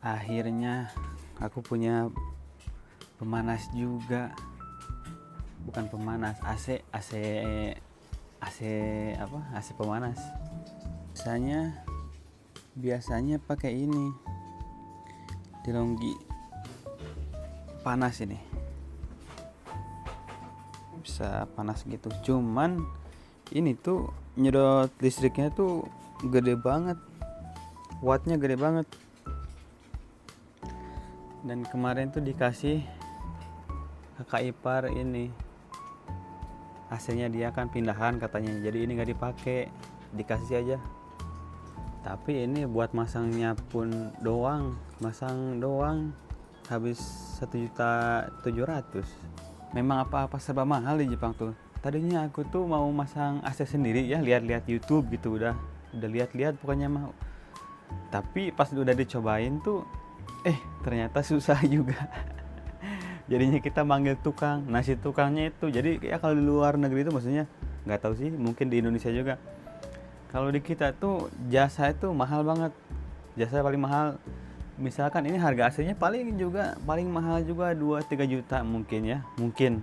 Akhirnya aku punya pemanas juga. Bukan pemanas, AC apa? AC pemanas. Biasanya pakai ini. DeLonghi panas ini. Bisa panas gitu. Cuman ini tuh nyedot listriknya tuh gede banget. Wattnya gede banget. Dan kemarin tuh dikasih kakak ipar ini AC-nya dia kan pindahan katanya, jadi ini nggak dipakai, dikasih aja. Tapi ini buat masang doang habis 1.700.000. Memang apa-apa serba mahal di Jepang tuh. Tadinya aku tuh mau masang AC sendiri ya, lihat-lihat YouTube gitu, udah lihat-lihat pokoknya mau. Tapi pas udah dicobain tuh ternyata susah juga. Jadinya kita manggil tukang. Si tukangnya itu, jadi ya kalau di luar negeri itu maksudnya nggak tahu sih, mungkin di Indonesia juga. Kalau di kita tuh jasa itu mahal banget. Jasa paling mahal. Misalkan ini harga AC-nya paling mahal juga 2-3 juta mungkin ya, mungkin.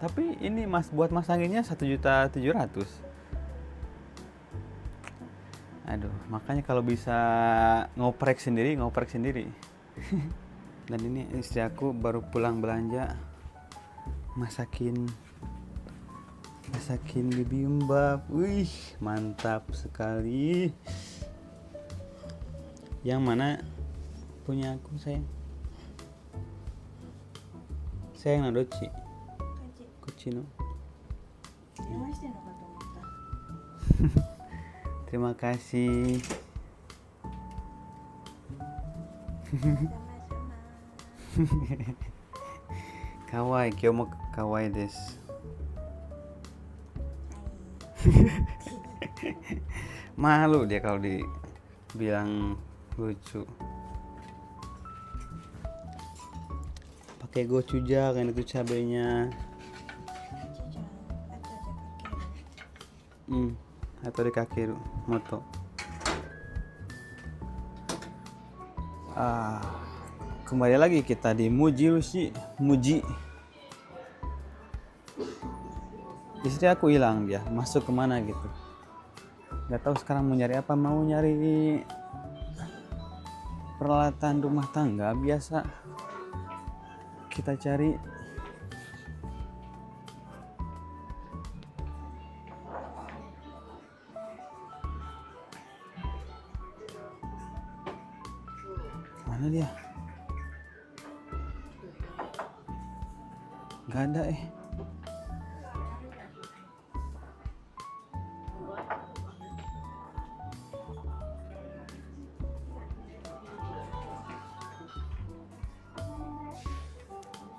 Tapi ini buat masanginnya 1.700.000. Aduh, makanya kalau bisa ngoprek sendiri. Dan ini istri aku baru pulang belanja, masakin bibimbap. Wih, mantap sekali. Yang mana punya aku sayang nadochi kucino. Terima kasih. Kawaii, kyo mo kawaii desu. Malu dia kalau dibilang lucu. Pakai gochujang kan itu cabenya. Atau dikakeru moto. Kembali lagi kita di Muji. Istri aku hilang, dia masuk kemana gitu, nggak tahu sekarang mau nyari apa. Mau nyari peralatan rumah tangga biasa kita cari. Mana dia? Nggak ada.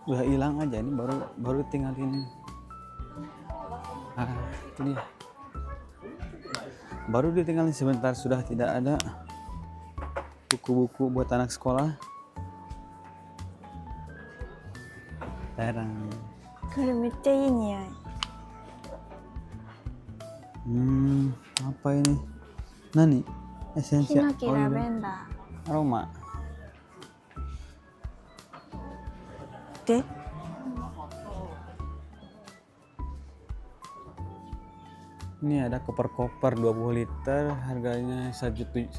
Udah hilang aja, ini baru tinggal ini. Itu dia. Baru ditinggalin sebentar sudah tidak ada. Buku-buku buat anak sekolah. Terang. これめっちゃいい匂い。 Apa ini? Nani? ヒ Esensial ノキラベンダ aroma. ーで Ini ada koper 20 liter, harganya 1.836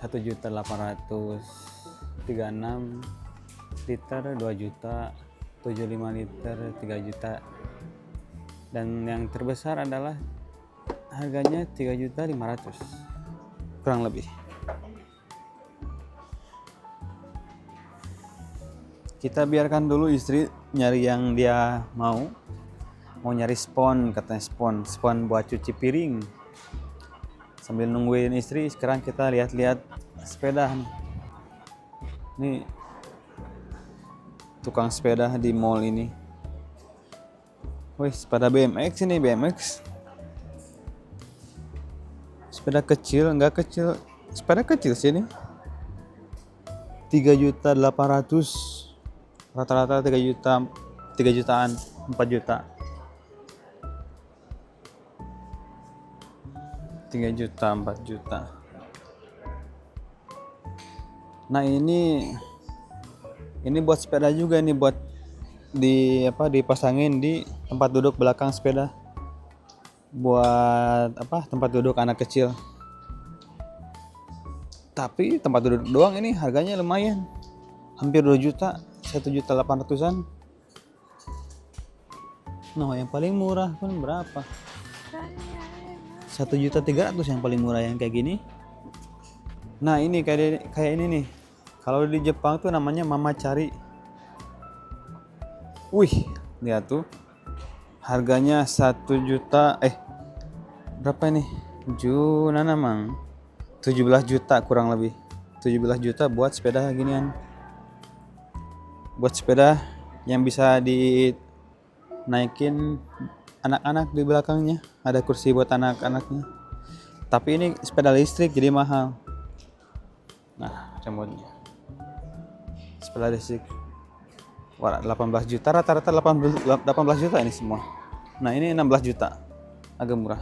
liter 2 juta, 75 liter 3 juta. Dan yang terbesar adalah harganya 3.500.000 kurang lebih. Kita biarkan dulu istri nyari yang dia mau nyari spons, katanya spons buat cuci piring. Sambil nungguin istri, sekarang kita lihat-lihat sepeda nih. Tukang sepeda di mall ini. Wih, sepeda BMX ini, BMX. Sepeda kecil, enggak kecil. Sepeda kecil sih ini. 3.800.000. Rata-rata 3 jutaan, 4 juta. 3 juta, 4 juta. Nah, ini Ini buat sepeda juga nih, buat dipasangin di tempat duduk belakang sepeda. Buat tempat duduk anak kecil. Tapi tempat duduk doang ini harganya lumayan. Hampir 2 juta, 1.800.000-an. Nah, yang paling murah pun berapa? 1.300.000 yang paling murah yang kayak gini. Nah, ini kayak ini nih. Kalau di Jepang tuh namanya mamachari. Wih, lihat tuh. Harganya 1 juta berapa ini? Junana mang. 17 juta kurang lebih. 17 juta buat sepeda ginian. Buat sepeda yang bisa dinaikin anak-anak di belakangnya. Ada kursi buat anak-anaknya. Tapi ini sepeda listrik jadi mahal. Nah, remote-nya. Sepeda listrik. Wah, 18 juta, rata-rata 18 juta ini semua. Nah, ini 16 juta. Agak murah.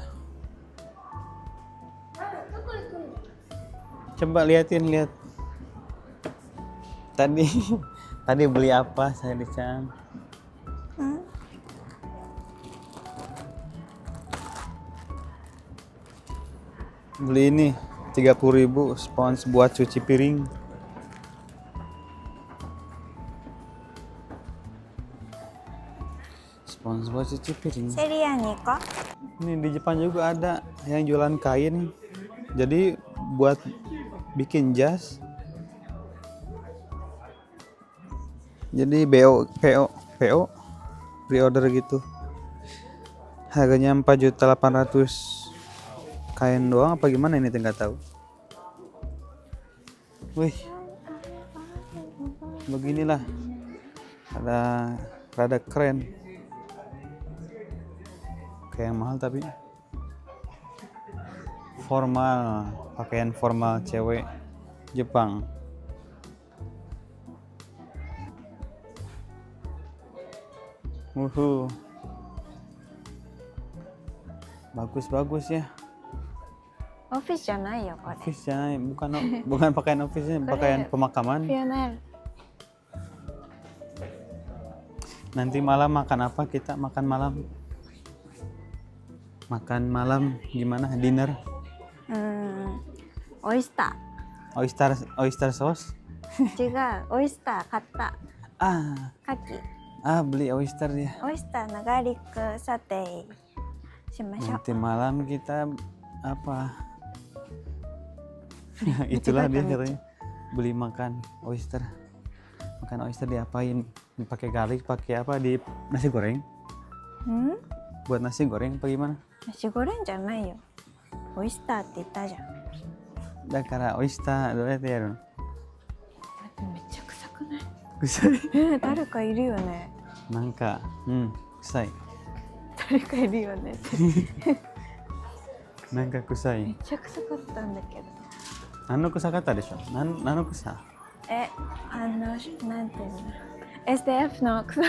Coba lihat. Tadi beli apa saya Chan? Beli ini 30.000 spons buat cuci piring. Spons buat cuci piring. セリアに行こ Ini di Jepang juga ada yang jualan kain. Jadi buat bikin jas. Jadi PO pre-order gitu. Harganya 4.800.000. Kain doang apa gimana ini nggak tahu. Wih. Beginilah. Rada keren. Kayak yang mahal tapi formal, pakaian formal cewek Jepang. Bagus ya. う。オフィスじゃないよこれ。 Office ya, bukan pakaian office-nya, pakaian pemakaman. フィオネル。 Nanti malam makan apa kita? Makan malam gimana? Dinner? オイスタ Oyster sauce? ー。違う。オイスター買った。 Ah, カキ。 beli oyster dia. オイスターのガーリックサテイしましょう。 Nanti malam kita apa? Itulah dia katanya. Beli makan oyster. Makan oyster diapain? Pakai garlic, pakai apa di nasi goreng? ん Buat nasi goreng apa gimana? ナシゴレンじゃないよ。オイスターって言ったじゃん。だからoysterどうやってやるの？だってめっちゃ臭くない？臭い。誰かいるよね。なんか、臭い。誰かいるよね。なんか臭い。めっちゃ臭かったんだけど。何の臭かったでしょ？何の臭？なんていうの？ STF の臭い。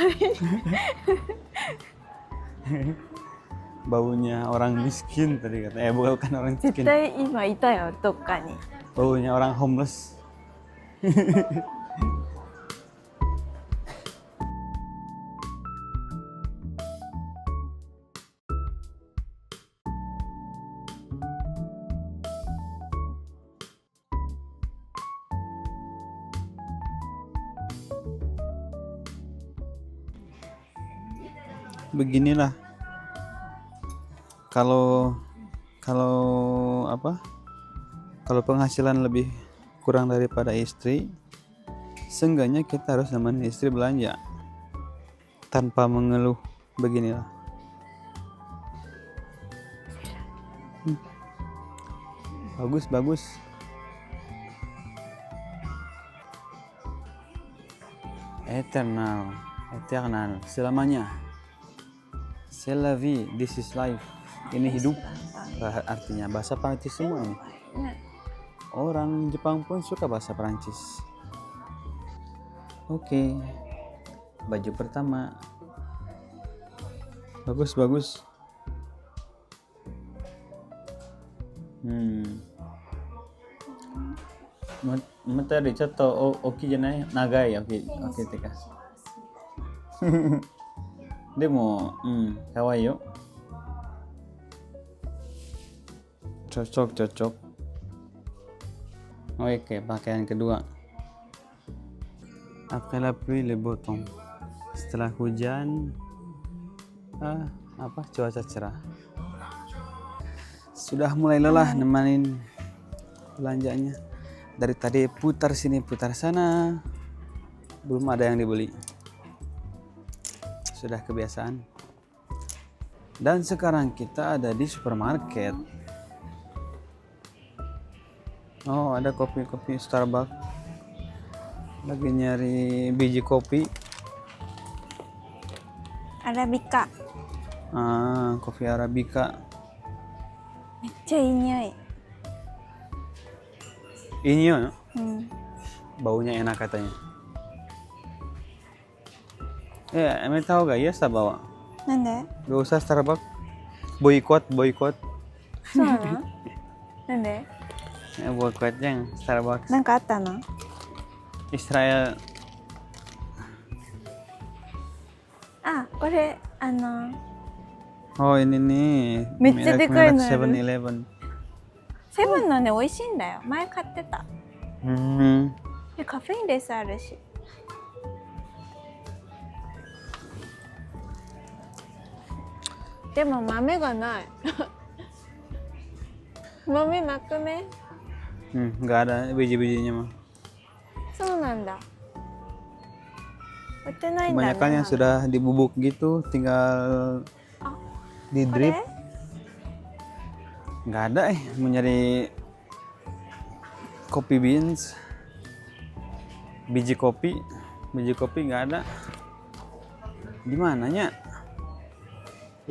Baunya orang miskin tadi kata. Bukan orang 絶 miskin. 対今いたよどっかに。 Baunya orang homeless. Beginilah kalau penghasilan lebih kurang daripada istri, seenggaknya kita harus nemenin istri belanja tanpa mengeluh. Beginilah. Bagus. Eternal, selamanya. C'est la vie, this is life. Ini hidup. Artinya bahasa Prancis semua ini. Orang Jepang pun suka bahasa Prancis. Oke. Baju pertama. Bagus. またでちょっと大きいじゃない？長い、大きいってか。でも、かわいいよ。Cocok. Oke, pakaian kedua. Après la pluie, le beau temps. Setelah hujan, cuaca cerah. Sudah mulai lelah nemanin belanjanya. Dari tadi putar sini putar sana, belum ada yang dibeli. Sudah kebiasaan. Dan sekarang kita ada di supermarket. Oh, ada kopi Starbucks. Lagi nyari biji kopi. Arabica. Kopi Arabica. めっちゃいい匂い。 Ini ya, うん。 baunya enak katanya. Emang tahu gak ya bawa? なんで？ Gak usah Starbucks. Boykot. そうなの？なんで？ Boykot yang Starbucks. なんかあったの？ Israel. あ、これOh ini nih. めっちゃでかいのある。 7-Eleven. セブンのね美味しいんだよ。前買ってた。でカフェインレスあるし。でも豆がない。豆なくね？ Nggak ada biji-bijinya mah. そうなんだ。売ってないんだね。 Kebanyakan yang sudah dibubuk gitu, tinggal di こ drip. れ？ Nggak ada mau nyari kopi beans, biji kopi nggak ada. Di mananya?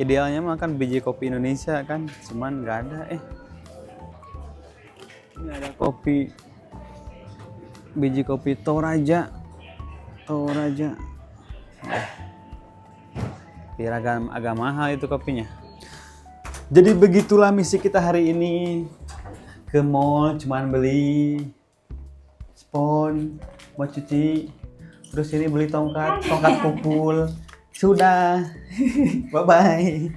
Idealnya mah kan biji kopi Indonesia kan, cuman nggak ada. Ini ada kopi, biji kopi Toraja. Biar agak mahal itu kopinya. Jadi begitulah misi kita hari ini. Ke mall cuman beli spons buat cuci. Terus ini beli tongkat pukul. Sudah. Bye bye.